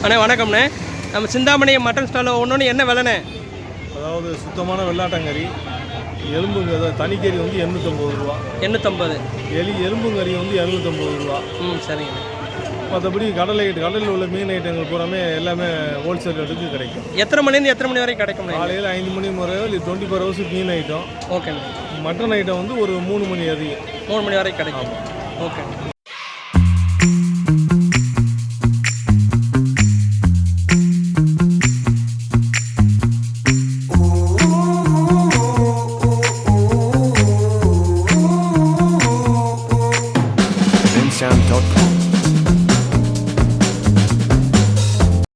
அண்ணே வணக்கம்ண்ணே. நம்ம சிந்தாமணி மட்டன் ஸ்டாலில் ஒன்று என்ன விலைண்ணே? அதாவது சுத்தமான வெள்ளாட்டங்கறி, எலும்புங்க தனிக்கறி வந்து 850 ரூபா. 850. எலும்புங்கறி வந்து 750 ரூபா. சரிங்க. மற்றபடி கடலில் உள்ள மீன் ஐட்டங்கள் பூராமே எல்லாமே ஹோல்சேல் ரேட்டுக்கு கிடைக்கும். எத்தனை மணிலேருந்து எத்தனை மணி வரைக்கும் கிடைக்கும்? காலையில் 5 மணி முறை 24 ஹவர்ஸ் மீன் ஐட்டம். ஓகேண்ணே. மட்டன் ஐட்டம் வந்து ஒரு 3 மணி அதிகம். 3 மணி வரைக்கும் கிடைக்கும். ஓகே. Sound.com